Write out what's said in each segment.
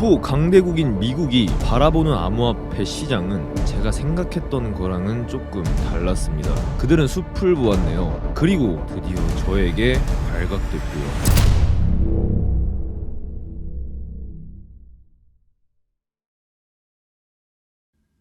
초강대국인 미국이 바라보는 암호화폐 시장은 제가 생각했던 거랑은 조금 달랐습니다. 그들은 숲을 보았네요. 그리고 드디어 저에게 발각됐고요.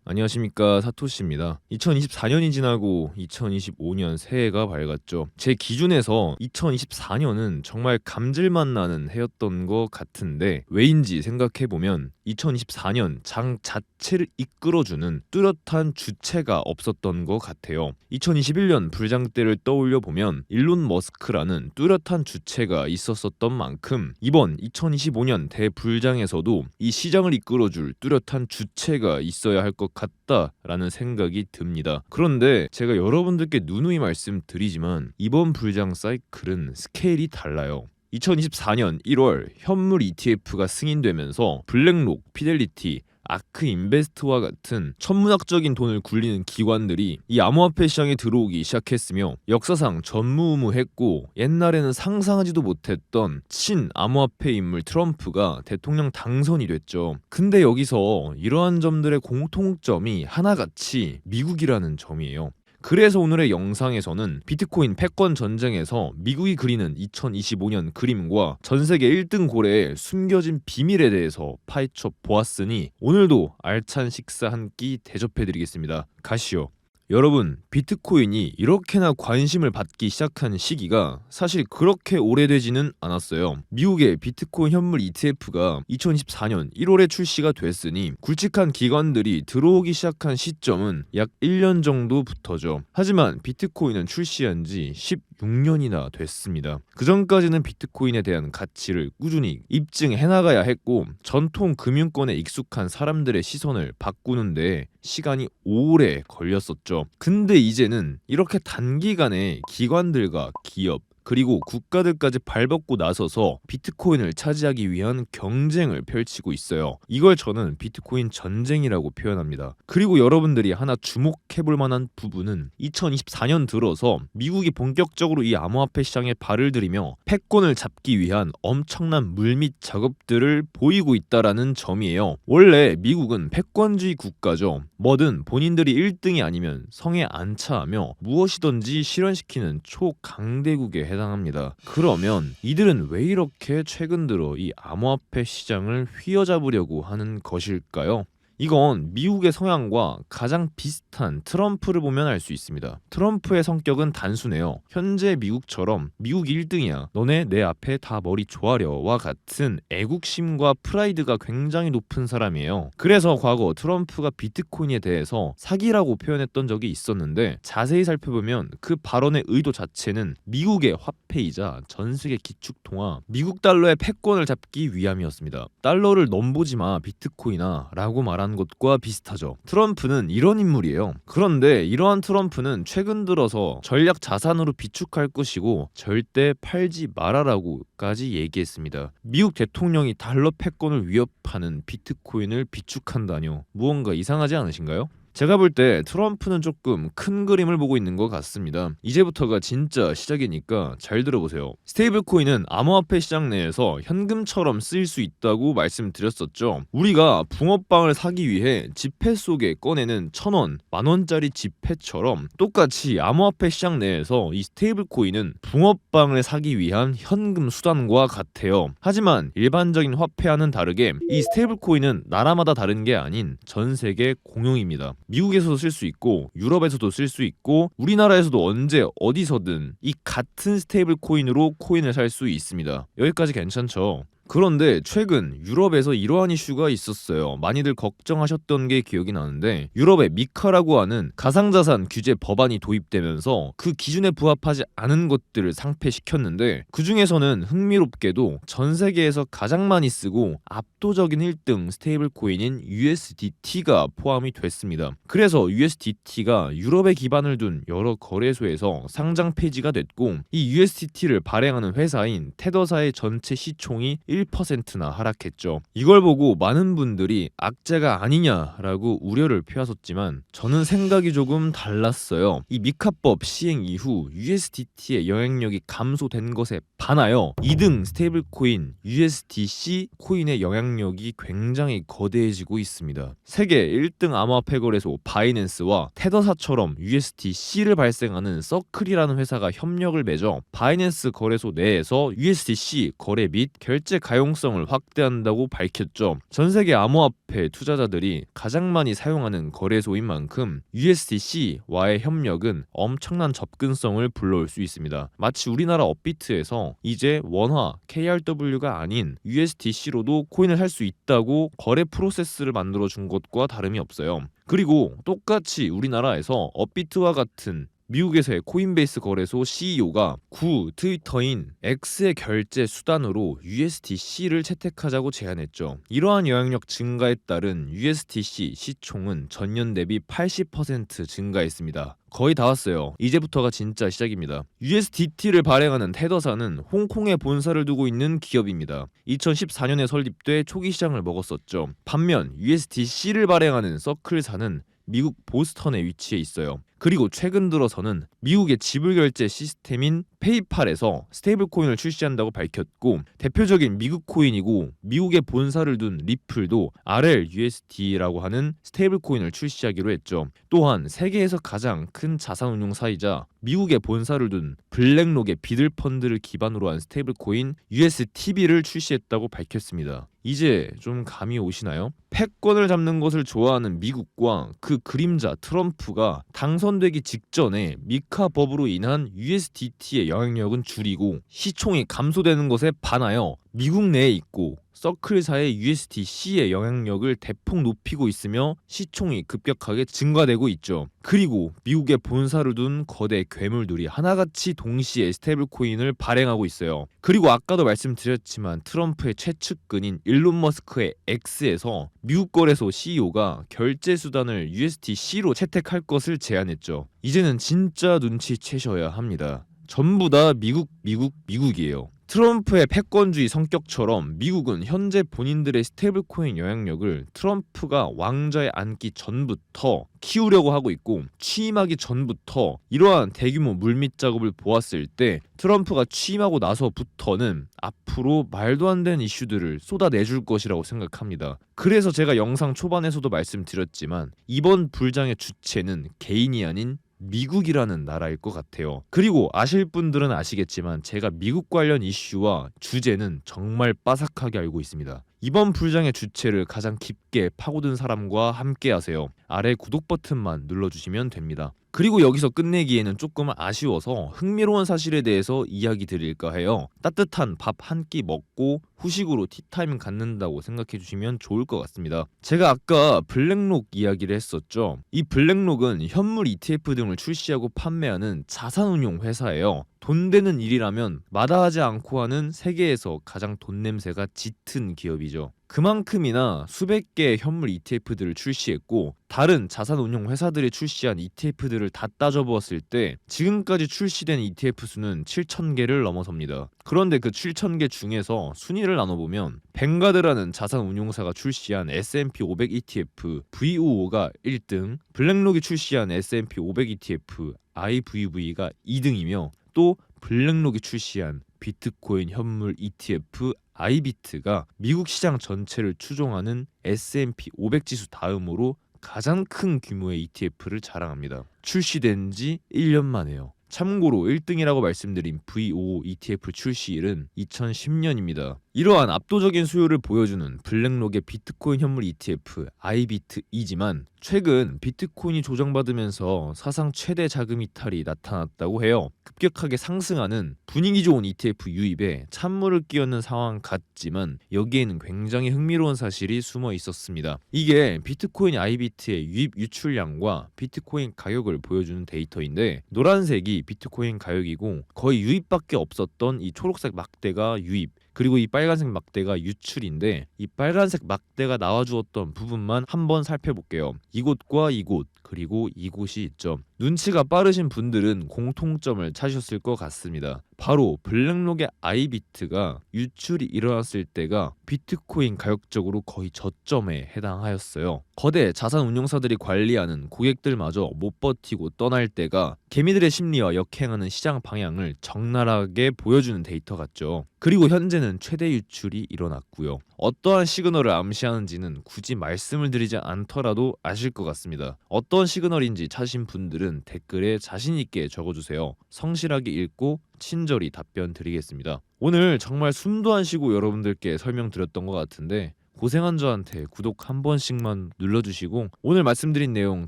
안녕하십니까, 사토시입니다. 2024년이 지나고 2025년 새해가 밝았죠. 제 기준에서 2024년은 정말 감질만 나는 해였던 것 같은데 왜인지 생각해보면 2024년 장 자체를 이끌어주는 뚜렷한 주체가 없었던 것 같아요. 2021년 불장 때를 떠올려보면 일론 머스크라는 뚜렷한 주체가 있었었던 만큼 이번 2025년 대불장에서도 이 시장을 이끌어줄 뚜렷한 주체가 있어야 할 것 같다라는 생각이 듭니다. 그런데 제가 여러분들께 누누이 말씀드리지만 이번 불장 사이클은 스케일이 달라요. 2024년 1월 현물 ETF가 승인되면서 블랙록, 피델리티, 아크 인베스트와 같은 천문학적인 돈을 굴리는 기관들이 이 암호화폐 시장에 들어오기 시작했으며 역사상 전무후무했고 옛날에는 상상하지도 못했던 친 암호화폐 인물 트럼프가 대통령 당선이 됐죠. 근데 여기서 이러한 점들의 공통점이 하나같이 미국이라는 점이에요. 그래서 오늘의 영상에서는 비트코인 패권 전쟁에서 미국이 그리는 2025년 그림과 전세계 1등 고래의 숨겨진 비밀에 대해서 파헤쳐 보았으니 오늘도 알찬 식사 한 끼 대접해드리겠습니다. 가시오. 여러분, 비트코인이 이렇게나 관심을 받기 시작한 시기가 사실 그렇게 오래되지는 않았어요. 미국의 비트코인 현물 ETF가 2024년 1월에 출시가 됐으니 굵직한 기관들이 들어오기 시작한 시점은 약 1년 정도부터죠. 하지만 비트코인은 출시한 지 16년이나 됐습니다. 그 전까지는 비트코인에 대한 가치를 꾸준히 입증해나가야 했고 전통 금융권에 익숙한 사람들의 시선을 바꾸는데 시간이 오래 걸렸었죠. 근데 이제는 이렇게 단기간에 기관들과 기업 그리고 국가들까지 발벗고 나서서 비트코인을 차지하기 위한 경쟁을 펼치고 있어요. 이걸 저는 비트코인 전쟁이라고 표현합니다. 그리고 여러분들이 하나 주목해볼 만한 부분은 2024년 들어서 미국이 본격적으로 이 암호화폐 시장에 발을 들이며 패권을 잡기 위한 엄청난 물밑 작업들을 보이고 있다라는 점이에요. 원래 미국은 패권주의 국가죠. 뭐든 본인들이 1등이 아니면 성에 안 차하며 무엇이든지 실현시키는 초강대국에 해당합니다. 그러면 이들은 왜 이렇게 최근 들어 이 암호화폐 시장을 휘어잡으려고 하는 것일까요? 이건 미국의 성향과 가장 비슷한 트럼프를 보면 알 수 있습니다. 트럼프의 성격은 단순해요. 현재 미국처럼 미국 1등이야. 너네 내 앞에 다 머리 조아려와 같은 애국심과 프라이드가 굉장히 높은 사람이에요. 그래서 과거 트럼프가 비트코인에 대해서 사기라고 표현했던 적이 있었는데 자세히 살펴보면 그 발언의 의도 자체는 미국의 화폐이자 전세계 기축통화 미국 달러의 패권을 잡기 위함이었습니다. 달러를 넘보지마 비트코인아 라고 말한 것과 비슷하죠. 트럼프는 이런 인물이에요. 그런데 이러한 트럼프는 최근 들어서 전략 자산으로 비축할 것이고 절대 팔지 말아라고까지 얘기했습니다. 미국 대통령이 달러 패권을 위협하는 비트코인을 비축한다뇨. 무언가 이상하지 않으신가요? 제가 볼 때 트럼프는 조금 큰 그림을 보고 있는 것 같습니다. 이제부터가 진짜 시작이니까 잘 들어보세요. 스테이블 코인은 암호화폐 시장 내에서 현금처럼 쓰일 수 있다고 말씀드렸었죠. 우리가 붕어빵을 사기 위해 지폐 속에 꺼내는 1,000원, 만원짜리 지폐처럼 똑같이 암호화폐 시장 내에서 이 스테이블 코인은 붕어빵을 사기 위한 현금 수단과 같아요. 하지만 일반적인 화폐와는 다르게 이 스테이블 코인은 나라마다 다른 게 아닌 전 세계 공용입니다. 미국에서도 쓸 수 있고 유럽에서도 쓸 수 있고 우리나라에서도 언제 어디서든 이 같은 스테이블 코인으로 코인을 살 수 있습니다. 여기까지 괜찮죠? 그런데 최근 유럽에서 이러한 이슈가 있었어요. 많이들 걱정하셨던 게 기억이 나는데 유럽의 미카라고 하는 가상자산 규제 법안이 도입되면서 그 기준에 부합하지 않은 것들을 상폐시켰는데 그 중에서는 흥미롭게도 전 세계에서 가장 많이 쓰고 압도적인 1등 스테이블 코인인 USDT가 포함이 됐습니다. 그래서 USDT가 유럽에 기반을 둔 여러 거래소에서 상장 폐지가 됐고 이 USDT를 발행하는 회사인 테더사의 전체 시총이 1%나 하락했죠. 이걸 보고 많은 분들이 악재가 아니냐라고 우려를 표하셨지만 저는 생각이 조금 달랐어요. 이 미카법 시행 이후 USDT의 영향력이 감소된 것에 반하여 2등 스테이블 코인 USDC 코인의 영향력이 굉장히 거대해지고 있습니다. 세계 1등 암호화폐 거래소 바이낸스와 테더사처럼 USDC를 발생하는 서클이라는 회사가 협력을 맺어 바이낸스 거래소 내에서 USDC 거래 및 결제 가용성을 확대한다고 밝혔죠. 전 세계 암호화폐 투자자들이 가장 많이 사용하는 거래소인 만큼 USDC와의 협력은 엄청난 접근성을 불러올 수 있습니다. 마치 우리나라 업비트에서 이제 원화 KRW가 아닌 USDC로도 코인을 할 수 있다고 거래 프로세스를 만들어 준 것과 다름이 없어요. 그리고 똑같이 우리나라에서 업비트와 같은 미국에서의 코인베이스 거래소 CEO가 구 트위터인 X의 결제 수단으로 USDC를 채택하자고 제안했죠. 이러한 영향력 증가에 따른 USDC 시총은 전년 대비 80% 증가했습니다. 거의 다 왔어요. 이제부터가 진짜 시작입니다. USDT를 발행하는 테더사는 홍콩에 본사를 두고 있는 기업입니다. 2014년에 설립돼 초기 시장을 먹었었죠. 반면 USDC를 발행하는 서클사는 미국 보스턴에 위치해 있어요. 그리고 최근 들어서는 미국의 지불 결제 시스템인 페이팔에서 스테이블 코인을 출시한다고 밝혔고, 대표적인 미국 코인이고 미국에 본사를 둔 리플도 RLUSD라고 하는 스테이블 코인을 출시하기로 했죠. 또한 세계에서 가장 큰 자산운용사이자 미국에 본사를 둔 블랙록의 비들 펀드를 기반으로 한 스테이블 코인 USTB를 출시했다고 밝혔습니다. 이제 좀 감이 오시나요? 패권을 잡는 것을 좋아하는 미국과 그 그림자 트럼프가 당선되기 직전에 미카 법으로 인한 USDT의 영향력은 줄이고 시총이 감소되는 것에 반하여 미국 내에 있고 서클사의 USDC의 영향력을 대폭 높이고 있으며 시총이 급격하게 증가되고 있죠. 그리고 미국에 본사를 둔 거대 괴물들이 하나같이 동시에 스테이블 코인을 발행하고 있어요. 그리고 아까도 말씀드렸지만 트럼프의 최측근인 일론 머스크의 X에서 미국 거래소 CEO가 결제 수단을 USDC로 채택할 것을 제안했죠. 이제는 진짜 눈치채셔야 합니다. 전부 다 미국이에요. 트럼프의 패권주의 성격처럼 미국은 현재 본인들의 스테이블 코인 영향력을 트럼프가 왕좌에 앉기 전부터 키우려고 하고 있고, 취임하기 전부터 이러한 대규모 물밑 작업을 보았을 때 트럼프가 취임하고 나서부터는 앞으로 말도 안 되는 이슈들을 쏟아내줄 것이라고 생각합니다. 그래서 제가 영상 초반에서도 말씀드렸지만 이번 불장의 주체는 개인이 아닌 미국이라는 나라일 것 같아요. 그리고 아실 분들은 아시겠지만 제가 미국 관련 이슈와 주제는 정말 빠삭하게 알고 있습니다. 이번 불장의 주체를 가장 깊게 파고든 사람과 함께 하세요. 아래 구독 버튼만 눌러주시면 됩니다. 그리고 여기서 끝내기에는 조금 아쉬워서 흥미로운 사실에 대해서 이야기 드릴까 해요. 따뜻한 밥 한 끼 먹고 후식으로 티타임 갖는다고 생각해 주시면 좋을 것 같습니다. 제가 아까 블랙록 이야기를 했었죠. 이 블랙록은 현물 ETF 등을 출시하고 판매하는 자산운용 회사예요. 돈 되는 일이라면 마다하지 않고 하는 세계에서 가장 돈 냄새가 짙은 기업이죠. 그만큼이나 수백 개의 현물 ETF들을 출시했고, 다른 자산운용 회사들이 출시한 ETF들을 다 따져보았을 때 지금까지 출시된 ETF 수는 7,000개를 넘어섭니다. 그런데 그 7,000개 중에서 순위를 나눠보면 뱅가드라는 자산운용사가 출시한 S&P 500 ETF VOO가 1등, 블랙록이 출시한 S&P 500 ETF IVV가 2등이며 또 블랙록이 출시한 비트코인 현물 ETF 아이비트가 미국 시장 전체를 추종하는 S&P 500 지수 다음으로 가장 큰 규모의 ETF를 자랑합니다. 출시된 지 1년 만에요. 참고로 1등이라고 말씀드린 VOO ETF 출시일은 2010년입니다. 이러한 압도적인 수요를 보여주는 블랙록의 비트코인 현물 ETF 아이비트이지만 최근 비트코인이 조정받으면서 사상 최대 자금 이탈이 나타났다고 해요. 급격하게 상승하는 분위기 좋은 ETF 유입에 찬물을 끼얹는 상황 같지만 여기에는 굉장히 흥미로운 사실이 숨어 있었습니다. 이게 비트코인 아이비트의 유입 유출량과 비트코인 가격을 보여주는 데이터인데, 노란색이 비트코인 가격이고 거의 유입밖에 없었던 이 초록색 막대가 유입, 그리고 이 빨간색 막대가 유출인데, 이 빨간색 막대가 나와주었던 부분만 한번 살펴볼게요. 이곳과 이곳, 그리고 이곳이 있죠. 눈치가 빠르신 분들은 공통점을 찾으셨을 것 같습니다. 바로 블랙록의 아이비트가 유출이 일어났을 때가 비트코인 가격적으로 거의 저점에 해당하였어요. 거대 자산 운용사들이 관리하는 고객들마저 못 버티고 떠날 때가 개미들의 심리와 역행하는 시장 방향을 적나라하게 보여주는 데이터 같죠. 그리고 현재는 최대 유출이 일어났고요. 어떠한 시그널을 암시하는지는 굳이 말씀을 드리지 않더라도 아실 것 같습니다. 어떤 시그널인지 찾으신 분들은 댓글에 자신있게 적어주세요. 성실하게 읽고 친절히 답변 드리겠습니다. 오늘 정말 숨도 안 쉬고 여러분들께 설명드렸던 것 같은데 고생한 저한테 구독 한 번씩만 눌러주시고 오늘 말씀드린 내용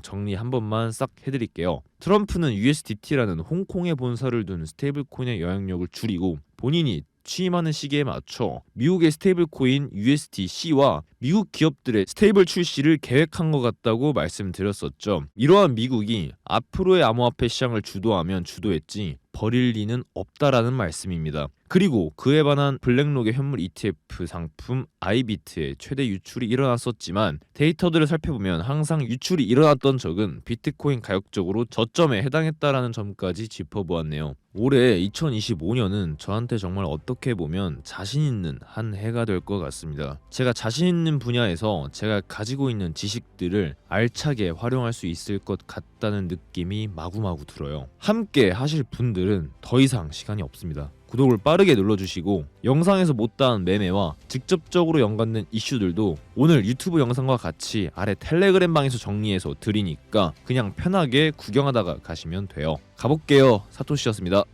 정리 한 번만 싹 해드릴게요. 트럼프는 USDT라는 홍콩에 본사를 둔 스테이블코인의 영향력을 줄이고 본인이 취임하는 시기에 맞춰 미국의 스테이블코인 USDC와 미국 기업들의 스테이블 출시를 계획한 것 같다고 말씀드렸었죠. 이러한 미국이 앞으로의 암호화폐 시장을 주도하면 주도했지 버릴 리는 없다라는 말씀입니다. 그리고 그에 반한 블랙록의 현물 ETF 상품 아이비트의 최대 유출이 일어났었지만 데이터들을 살펴보면 항상 유출이 일어났던 적은 비트코인 가격적으로 저점에 해당했다라는 점까지 짚어보았네요. 올해 2025년은 저한테 정말 어떻게 보면 자신 있는 한 해가 될 것 같습니다. 제가 자신 있는 분야에서 제가 가지고 있는 지식들을 알차게 활용할 수 있을 것 같다는 느낌이 마구마구 들어요. 함께 하실 분들은 더 이상 시간이 없습니다. 구독을 빠르게 눌러주시고 영상에서 못다한 매매와 직접적으로 연관된 이슈들도 오늘 유튜브 영상과 같이 아래 텔레그램 방에서 정리해서 드리니까 그냥 편하게 구경하다가 가시면 돼요. 가볼게요. 사토시였습니다.